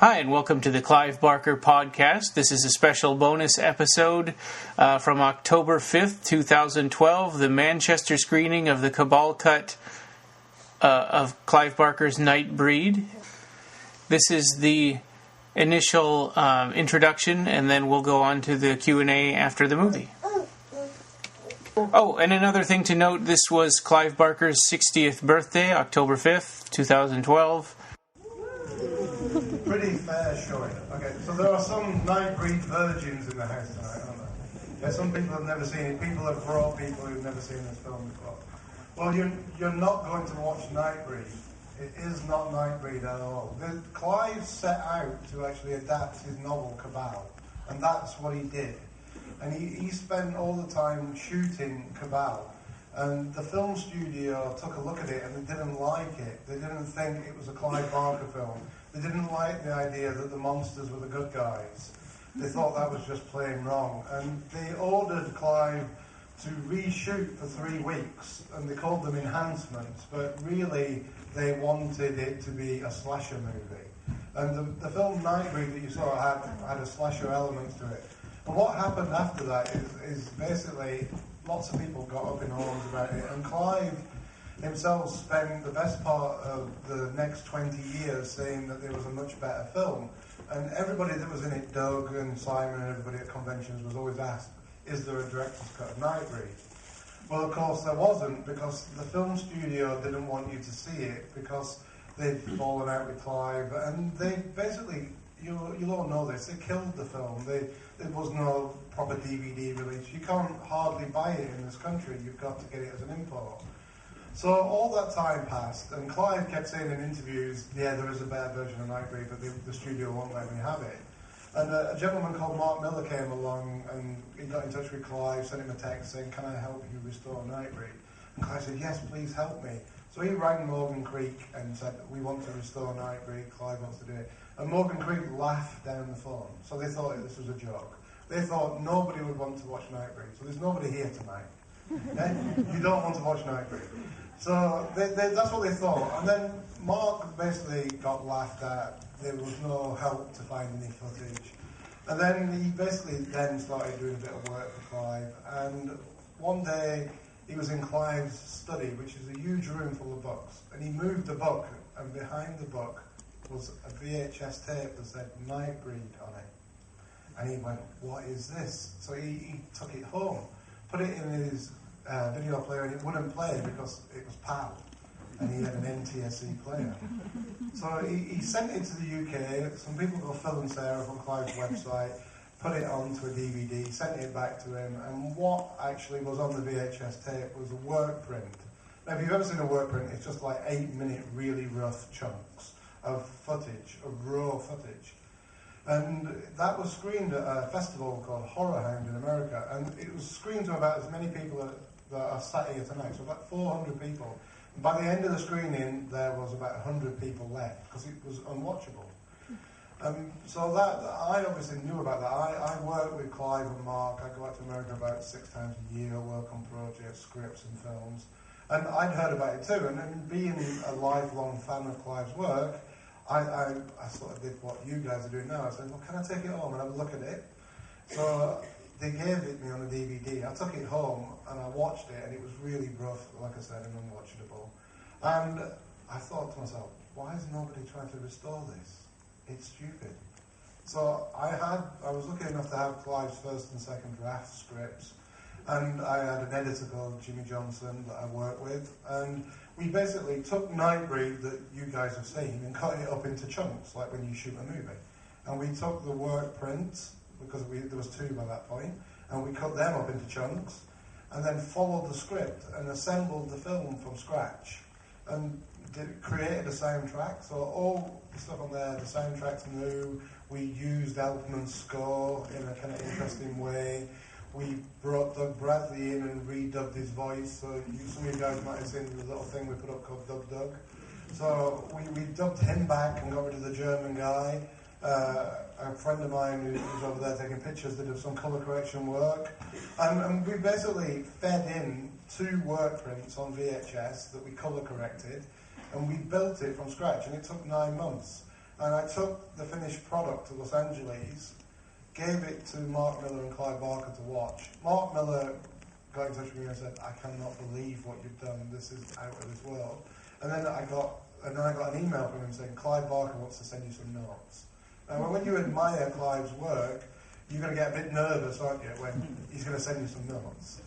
Hi, and welcome to the Clive Barker podcast. This is a special bonus episode from October 5th, 2012, the Manchester screening of the Cabal cut of Clive Barker's Nightbreed. This is the initial introduction, and then we'll go on to the Q&A after the movie. Oh, and another thing to note, this was Clive Barker's 60th birthday, October 5th, 2012. Pretty fair showing. Okay, so there are some Nightbreed virgins in the house tonight, aren't there? Yeah, some people have never seen it. People have brought people who've never seen this film before. Well, you're not going to watch Nightbreed. It is not Nightbreed at all. Clive set out to actually adapt his novel Cabal, and that's what he did. And he spent all the time shooting Cabal. And the film studio took a look at it and they didn't like it. They didn't think it was a Clive Barker film. They didn't like the idea that the monsters were the good guys. They thought that was just plain wrong. And they ordered Clive to reshoot for 3 weeks, and they called them enhancements, but really they wanted it to be a slasher movie. And the film Nightbreed that you saw had a slasher element to it. And what happened after that is basically lots of people got up in arms about it, and Clive himself spent the best part of the next 20 years saying that there was a much better film. And everybody that was in it, Doug and Simon and everybody at conventions, was always asked, is there a director's cut of Nightbreed? Well, of course there wasn't, because the film studio didn't want you to see it, because they'd fallen out with Clive, and they basically, you'll all know this, they killed the film. There was no proper DVD release. You can't hardly buy it in this country. You've got to get it as an import. So all that time passed, and Clive kept saying in interviews, yeah, there is a better version of Nightbreed, but the studio won't let me have it. And a gentleman called Mark Miller came along, and he got in touch with Clive, sent him a text saying, can I help you restore Nightbreed? And Clive said, yes, please help me. So he rang Morgan Creek and said, we want to restore Nightbreed, Clive wants to do it. And Morgan Creek laughed down the phone, so they thought this was a joke. They thought nobody would want to watch Nightbreed, so there's nobody here tonight. Okay? You don't want to watch Nightbreed. So that's what they thought. And then Mark basically got laughed at. There was no help to find any footage. And then he basically then started doing a bit of work for Clive. And one day he was in Clive's study, which is a huge room full of books. And he moved the book, and behind the book was a VHS tape that said Nightbreed on it. And he went, what is this? So he took it home, put it in his video player, and it wouldn't play because it was PAL, and he had an NTSC player. So he sent it to the UK. Some people called Phil and Sarah from Clive's website put it onto a DVD, sent it back to him, and what actually was on the VHS tape was a work print. Now, if you've ever seen a work print, it's just like 8-minute really rough chunks of footage, of raw footage. And that was screened at a festival called Horror Hound in America, and it was screened to about as many people that are sat here tonight, so about 400 people. And by the end of the screening, there was about 100 people left, because it was unwatchable. So that, I obviously knew about that. I work with Clive and Mark. I go out to America about 6 times a year, work on projects, scripts and films. And I'd heard about it too, and being a lifelong fan of Clive's work, I sort of did what you guys are doing now. I said, well, can I take it home and have a look at it? So they gave it me on a DVD. I took it home and I watched it, and it was really rough, like I said, and unwatchable. And I thought to myself, why is nobody trying to restore this? It's stupid. So I was lucky enough to have Clive's first and second draft scripts, and I had an editor called Jimmy Johnson that I worked with, and we basically took Nightbreed that you guys have seen and cut it up into chunks, like when you shoot a movie. And we took the work prints, because there was 2 by that point, and we cut them up into chunks, and then followed the script and assembled the film from scratch, and created a soundtrack. So all the stuff on there, the soundtrack's new. We used Elfman's score in a kind of interesting way. We brought Doug Bradley in and redubbed his voice, so some of you guys might have seen the little thing we put up called Dub Doug. So we dubbed him back and got rid of the German guy. A friend of mine who's over there taking pictures did some colour correction work. And we basically fed in 2 work prints on VHS that we colour corrected, and we built it from scratch, and it took 9 months. And I took the finished product to Los Angeles, gave it to Mark Miller and Clive Barker to watch. Mark Miller got in touch with me and said, I cannot believe what you've done, this is out of this world. And then I got an email from him saying, Clive Barker wants to send you some notes. Now, when you admire Clive's work, you're going to get a bit nervous, aren't you, when he's going to send you some notes?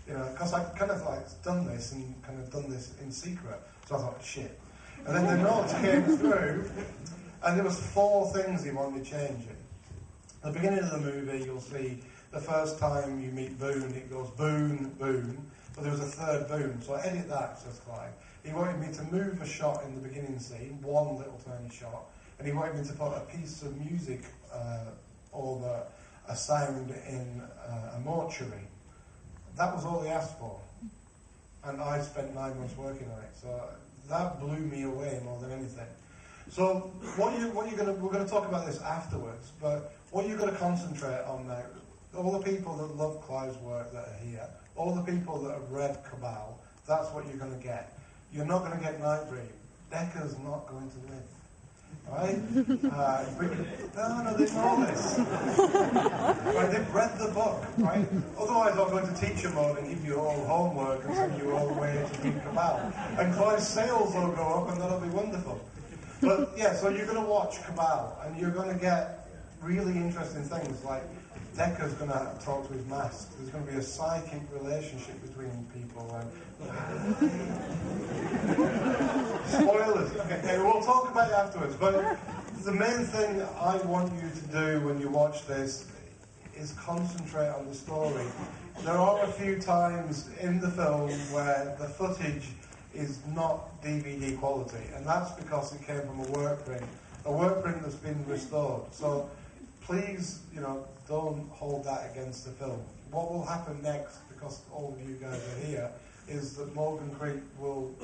You know, because I kind of done this in secret. So I thought, shit. And then the notes came through, and there was 4 things he wanted changing. At the beginning of the movie, you'll see the first time you meet Boone, it goes boom, boom, but there was a third boom. So I edit that, says Clive. He wanted me to move a shot in the beginning scene, one little tiny shot, and he wanted me to put a piece of music over a sound in a mortuary. That was all he asked for, and I spent 9 months working on it. So that blew me away more than anything. So we're going to talk about this afterwards, but what you're going to concentrate on now, all the people that love Clive's work that are here, all the people that have read Cabal, that's what you're going to get. You're not going to get Nightbreed. Decca's not going to live. Right? No, they know this. Right? They've read the book, right? Otherwise, I'm going to teacher mode and give you all homework and send you all the way to read Cabal. And Clive's sales will go up, and that'll be wonderful. But yeah, so you're going to watch Cabal, and you're going to get really interesting things like Decca's going to talk to his mask. There's going to be a psychic relationship between people. Spoilers. Okay, we'll talk about it afterwards. But the main thing I want you to do when you watch this is concentrate on the story. There are a few times in the film where the footage is not DVD quality, and that's because it came from a work print that's been restored. So please, don't hold that against the film. What will happen next, because all of you guys are here, is that Morgan Creek will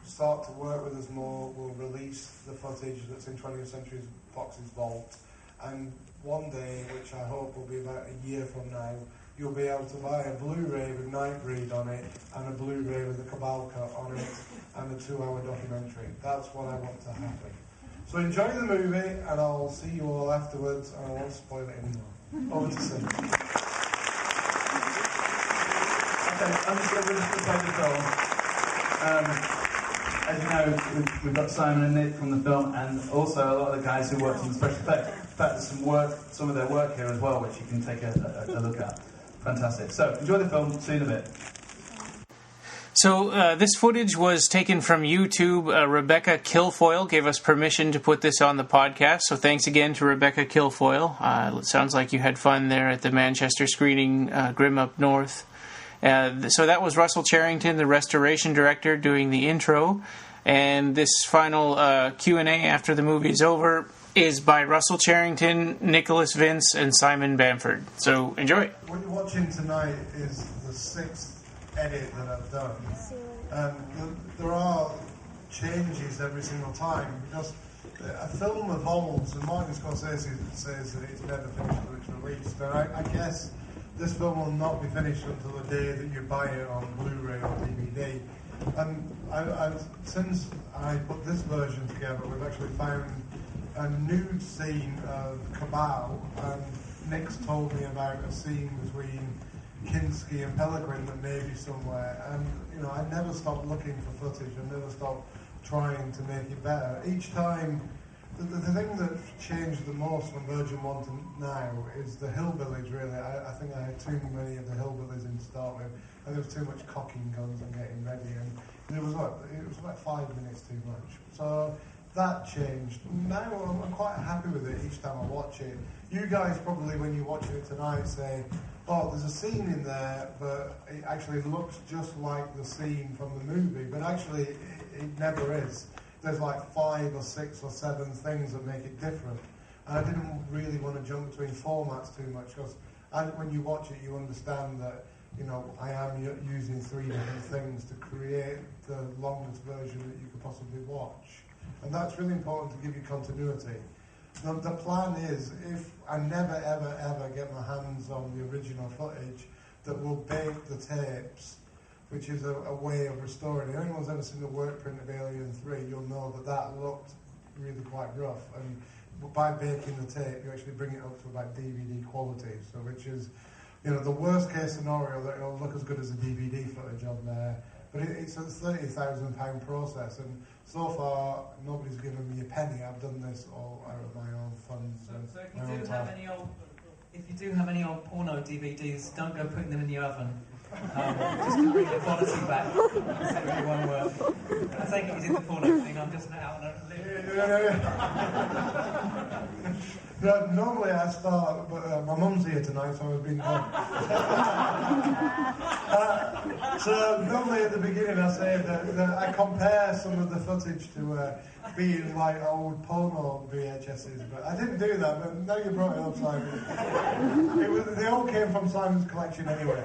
start to work with us more, will release the footage that's in 20th Century Fox's vault, and one day, which I hope will be about a year from now, you'll be able to buy a Blu-ray with Nightbreed on it, and a Blu-ray with the Cabal cut on it, and a 2-hour documentary. That's what I want to happen. So enjoy the movie, and I'll see you all afterwards, and I won't spoil it anymore. Over to Sim. Okay, I'm just going to play the film. As you know, we've got Simon and Nick from the film, and also a lot of the guys who worked on the special effects. In fact, there's some of their work here as well, which you can take a look at. Fantastic. So, enjoy the film. See you in a bit. So this footage was taken from YouTube. Rebecca Kilfoyle gave us permission to put this on the podcast, so thanks again to Rebecca Kilfoyle. It sounds like you had fun there at the Manchester screening, Grimm up north. So that was Russell Charrington, the restoration director, doing the intro. And this final Q&A after the movie is over is by Russell Charrington, Nicholas Vince, and Simon Bamford. So enjoy. What you're watching tonight is the 6th edit that I've done. There are changes every single time, because a film evolves, and Martin Scorsese says that it's never finished until it's released. And I guess this film will not be finished until the day that you buy it on Blu-ray or DVD. And since I put this version together, we've actually found a nude scene of Cabal, and Nick's told me about a scene between Kinski and Pellegrin that may be somewhere. And, I never stopped looking for footage. I never stopped trying to make it better. Each time, the thing that changed the most from Virgin 1 to now is the hillbillies, really. I think I had too many of the hillbillies in to start with, and there was too much cocking guns and getting ready, and it was about 5 minutes too much. So that changed. Now I'm quite happy with it each time I watch it. You guys probably, when you're watching it tonight, say, oh, there's a scene in there, but it actually looks just like the scene from the movie, but actually it never is. There's like 5 or 6 or 7 things that make it different. And I didn't really want to jump between formats too much, because when you watch it, you understand that, I am using 3 different things to create the longest version that you could possibly watch. And that's really important to give you continuity. The plan is, if I never, ever, ever get my hands on the original footage, that will bake the tapes, which is a way of restoring it. If anyone's ever seen the work print of Alien 3, you'll know that looked really quite rough, and by baking the tape, you actually bring it up to about DVD quality. So, which is, the worst case scenario that it'll look as good as the DVD footage on there. But it's a £30,000 process, and so far nobody's given me a penny. I've done this all out of my own funds. So if you do have any old porno DVDs, don't go putting them in the oven. Just to bring the quality back. So it won't work. I think it was in the porno thing. I'm just out on a limb. Normally I start, but my mum's here tonight, so I was being gone. So normally at the beginning I say that I compare some of the footage to being like old porno VHSs, but I didn't do that. But now you brought it up, Simon. They all came from Simon's collection anyway.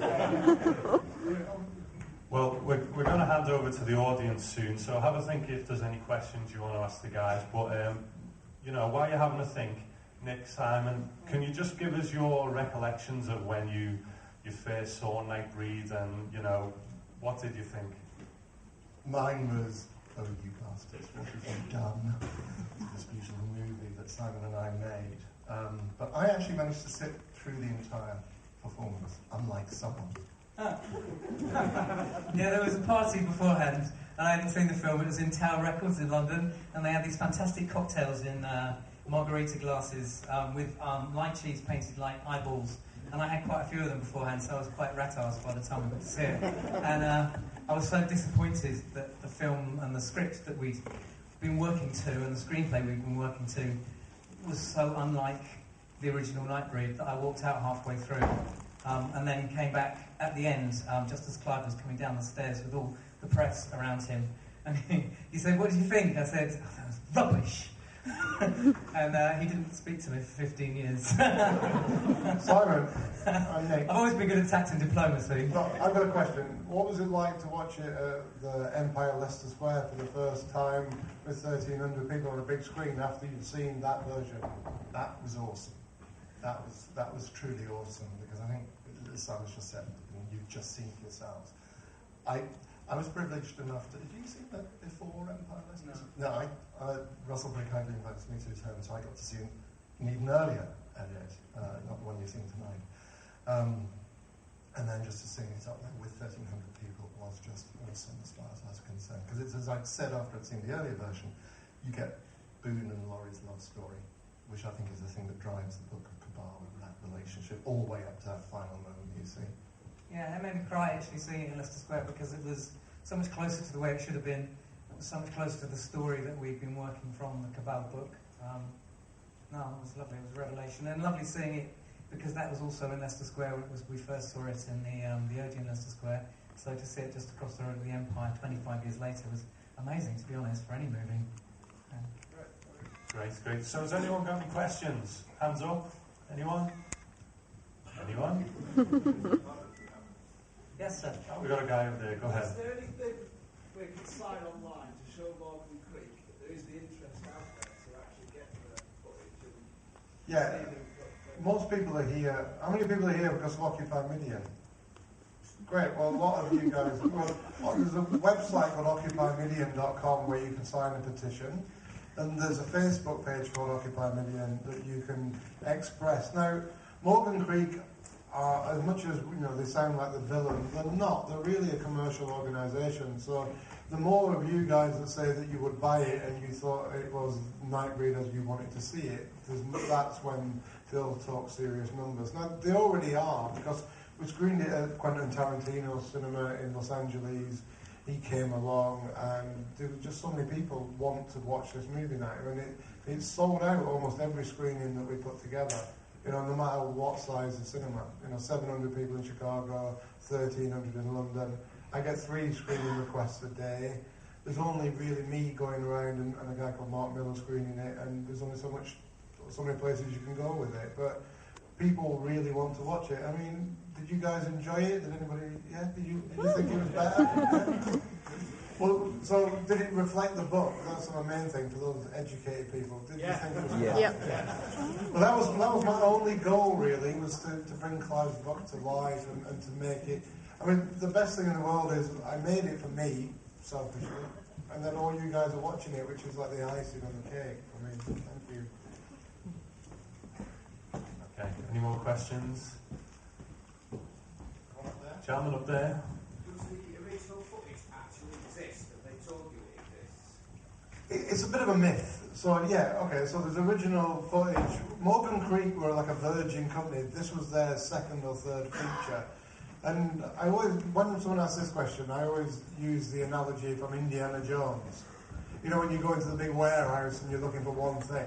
Well, we're going to hand over to the audience soon, so have a think if there's any questions you want to ask the guys. But while you're having a think, Nick, Simon, can you just give us your recollections of when you first saw Nightbreed, and what did you think? Mine was, oh you bastards, what have you done to this beautiful movie that Simon and I made? But I actually managed to sit through the entire performance, unlike someone. Yeah, there was a party beforehand, and I hadn't seen the film. It was in Tower Records in London, and they had these fantastic cocktails in margarita glasses with lychees painted like eyeballs, and I had quite a few of them beforehand, so I was quite rat-arsed by the time I got to see it. And I was so disappointed that the film and the script that we'd been working to and the screenplay we'd been working to was so unlike the original Nightbreed that I walked out halfway through, and then came back at the end just as Clive was coming down the stairs with all the press around him, and he said, "What did you think?" I said, "Oh, that was rubbish." And he didn't speak to me for 15 years. Simon, I've always been good at tact and diplomacy. No, I've got a question. What was it like to watch it at the Empire Leicester Square for the first time with 1,300 people on a big screen after you'd seen that version? That was awesome. That was truly awesome, because I think, as Simon's just said, you've just seen it yourselves. I was privileged enough to... Did you see that before Empire Leicester? No. Russell very kindly invited me to his home, so I got to see an even earlier edit, not the one you've seen tonight. And then just to sing it up there with 1,300 people was just awesome as far as I was concerned. Because it's, as I said after I'd seen the earlier version, you get Boone and Laurie's love story, which I think is the thing that drives the book of Cabal and that relationship all the way up to that final moment you see. Yeah, it made me cry actually seeing it in Leicester Square, because it was so much closer to the way it should have been. It was so much closer to the story that we'd been working from the Cabal book. No, it was lovely. It was a revelation, and lovely seeing it because that was also in Leicester Square. We first saw it in the Odeon Leicester Square. So to see it just across the road of the Empire 25 years later was amazing, to be honest, for any movie. Great. So has anyone got any questions? Hands up. Anyone? Yes, sir. Oh, we've got a guy over there. Go ahead. Is there anything we can sign online to show Morgan Creek that there is the interest out there to actually get the footage? And Yeah, most people are here. How many people are here because of Occupy Midian? Great, well, a lot of you guys... Well, there's a website called occupymidian.com where you can sign a petition. And there's a Facebook page called Occupy Midian that you can express. Now, Morgan Creek are, as much as they sound like the villain, they're not. They're really a commercial organisation. So the more of you guys that say that you would buy it and you thought it was Nightbreed as you wanted to see it, that's when they'll talk serious numbers. Now, they already are, because we screened it at Quentin Tarantino's cinema in Los Angeles. He came along, and there were just so many people want to watch this movie now. I mean, it sold out almost every screening that we put together. No matter what size of cinema. 700 people in Chicago, 1,300 in London. I get 3 screening requests a day. There's only really me going around and a guy called Mark Miller screening it, and there's only so many places you can go with it. But people really want to watch it. I mean, did you guys enjoy it? Did anybody? Yeah. Did you think it was better? Yeah. Well, so did it reflect the book? That's the main thing for those educated people. Did you think it was better? Yeah. Well, that was my only goal really, was to bring Clive's book to life and to make it. I mean, the best thing in the world is I made it for me, selfishly. and then all you guys are watching it, which is like the icing on the cake. I mean, thank you. Okay, any more questions? Gentleman up there. Does the original footage actually exist? Have they told you it exists? It's a bit of a myth. So yeah, okay. So there's original footage. Morgan Creek were like a Virgin company. This was their second or third feature. And I always, when someone asks this question, I always use the analogy from Indiana Jones. You know, when you go into the big warehouse and you're looking for one thing.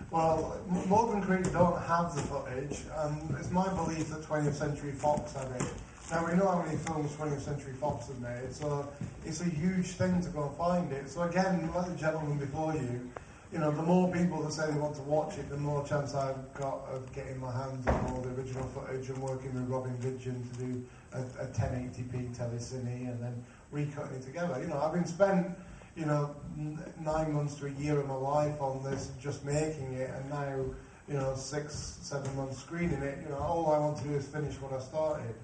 Well, Morgan Creek don't have the footage, and it's my belief that 20th Century Fox had it. Now, we know how many films 20th Century Fox have made, so it's a huge thing to go and find it. So again, like the gentleman before you, you know, the more people that say they want to watch it, the more chance I've got of getting my hands on all the original footage and working with Robin Vidgeon to do a 1080p telecine and then recutting it together. You know, I've been spent, you know, 9 months to a year of my life on this, just making it, and now, you know, 6-7 months screening it. You know, all I want to do is finish what I started.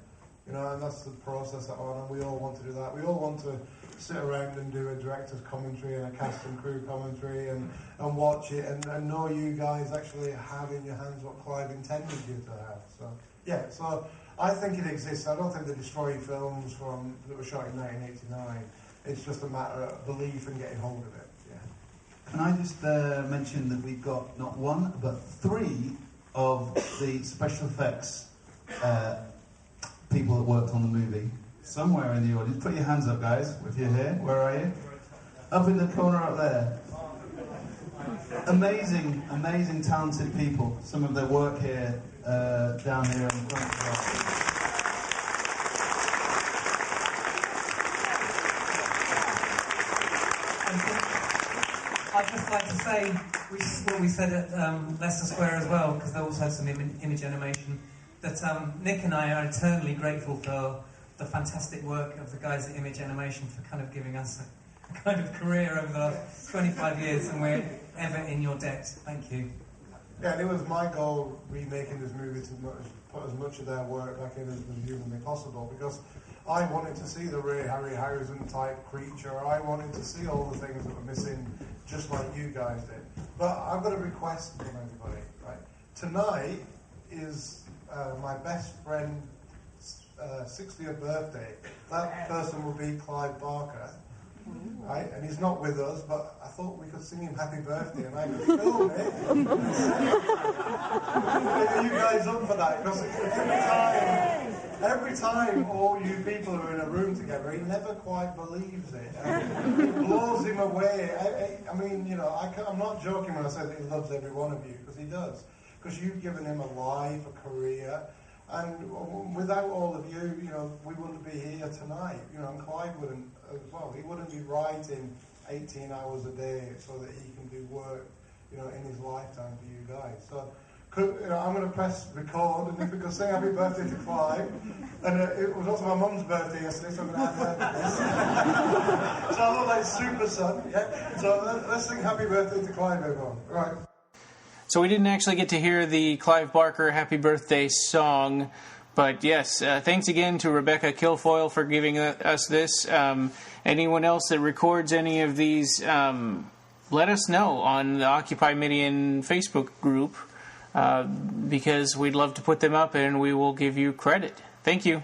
You know, and that's the process I'm on, and we all want to do that. We all want to sit around and do a director's commentary and a cast and crew commentary and watch it and know you guys actually have in your hands what Clive intended you to have. So, yeah, so I think it exists. I don't think they destroy films that were shot in 1989. It's just a matter of belief and getting hold of it. Yeah. Can I just mention that we've got not one, but 3 of the special effects people that worked on the movie somewhere in the audience. Put your hands up, guys, if you're here. Where are you? Up in the corner up there. Amazing, amazing, talented people. Some of their work here, down here in front of us. I'd just like to say what we said at Leicester Square as well, because they also had some image animation, that Nick and I are eternally grateful for the fantastic work of the guys at Image Animation for kind of giving us a kind of career over the last 25 years, and we're ever in your debt. Thank you. Yeah, and it was my goal remaking this movie to put as much of their work back in as was humanly possible, because I wanted to see the Ray Harryhausen type creature. I wanted to see all the things that were missing, just like you guys did. But I've got a request from everybody, right? Tonight is my best friend's 60th birthday. That person will be Clive Barker, right? And he's not with us, but I thought we could sing him happy birthday and I could film it. Are you guys up for that? Because every time all you people are in a room together, he never quite believes it. And it blows him away. I mean, you know, I'm not joking when I say that he loves every one of you, because he does. Because you've given him a life, a career, and without all of you, you know, we wouldn't be here tonight. You know, and Clive wouldn't as well. He wouldn't be writing 18 hours a day so that he can do work, you know, in his lifetime for you guys. So, I'm going to press record, and if we could sing happy birthday to Clive, and it was also my mum's birthday yesterday, so I'm going to add her to this. So I look like Super Son, yeah? So let's sing happy birthday to Clive, everyone. Right. So we didn't actually get to hear the Clive Barker Happy Birthday song, but yes, thanks again to Rebecca Kilfoyle for giving us this. Anyone else that records any of these, let us know on the Occupy Midian Facebook group, because we'd love to put them up and we will give you credit. Thank you.